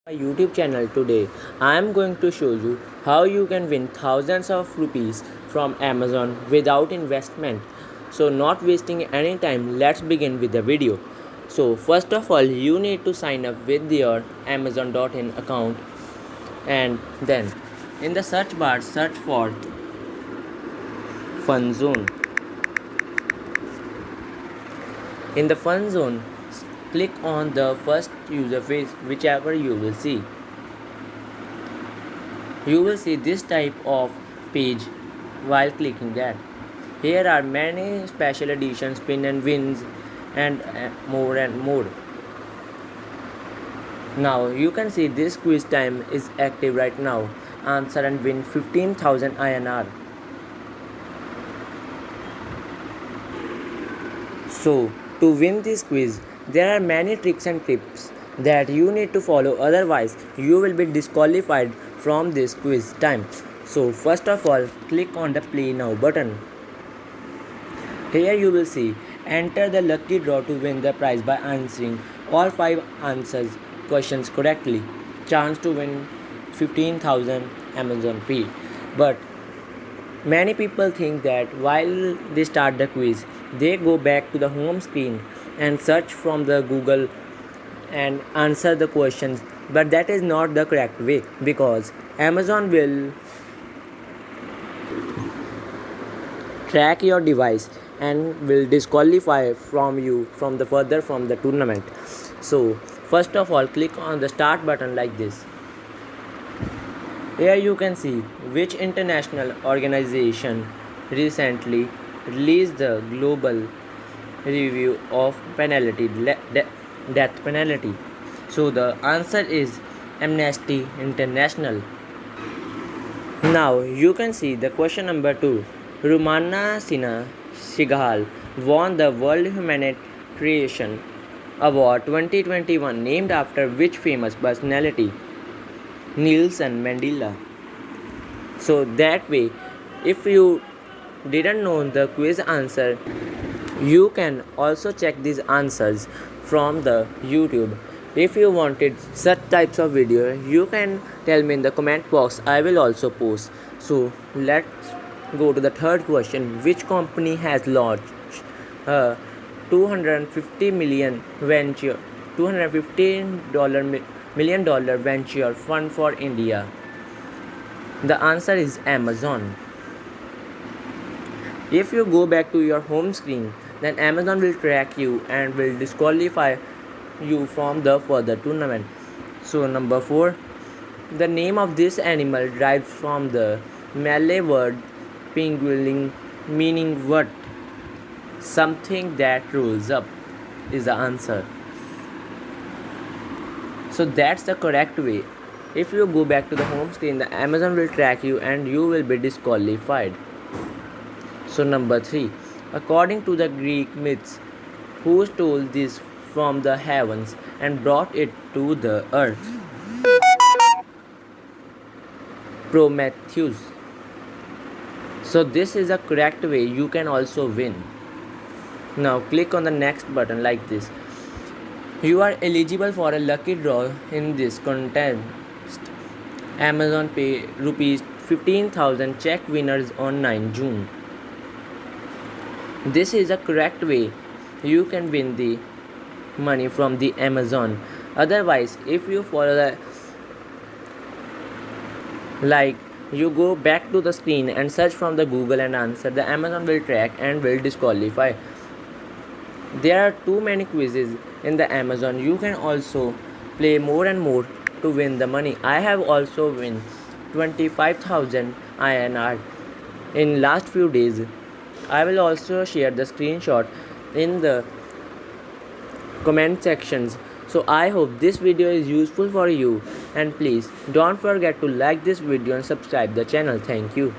My YouTube channel. Today I am going to show you how you can win thousands of rupees from Amazon without investment. So not wasting any time, let's begin with the video. So first of all, you need to sign up with your Amazon.in account, and then in the search bar search for Fun Zone. In the Fun Zone, click on the first user face whichever you will see. You will see this type of page while clicking that. Here are many special editions, spin and wins, and more and more. Now you can see this quiz time is active right now. Answer and win 15,000 INR. So to win this quiz, there are many tricks and tips that you need to follow, otherwise you will be disqualified from this quiz time. So first of all, click on the play now button. Here you will see enter the lucky draw to win the prize by answering all 5 answers questions correctly. Chance to win 15,000 Amazon Pay. But many people think that while they start the quiz, they go back to the home screen and search from the Google and answer the questions. But that is not the correct way, because Amazon will track your device and will disqualify from you from the tournament. So first of all, click on the start button like this. Here you can see which international organization recently released the global review of death penalty. So the answer is Amnesty International. Now you can see the question number 2. Rumana Sinha Sehgal won the World Humanitarian Award 2021 named after which famous personality? Nelson Mandela. So that way, if you didn't know the quiz answer, you can also check these answers from the YouTube. If you wanted such types of video, you can tell me in the comment box. I will also post. So let's go to the third question. Which company has launched a 250 million venture, $250 million venture fund for India? The answer is Amazon. If you go back to your home screen, then Amazon will track you and will disqualify you from the further tournament. So number 4, the name of this animal derives from the Malay word pinguiling, meaning what? Something that rolls up is the answer. So that's the correct way. If you go back to the home screen, the Amazon will track you and you will be disqualified. So number 3, according to the Greek myths, who stole this from the heavens and brought it to the earth? Prometheus. So this is a correct way. You can also win. Now click on the next button like this. You are eligible for a lucky draw in this contest. Amazon Pay rupees 15,000 check winners on 9 June. This is a correct way. You can win the money from the Amazon. Otherwise, if you follow you go back to the screen and search from the Google and answer, the Amazon will track and will disqualify. There are too many quizzes in the Amazon. You can also play more and more to win the money. I have also win 25,000 INR in last few days. I will also share the screenshot in the comment sections. So I hope this video is useful for you, and please don't forget to like this video and subscribe the channel. Thank you.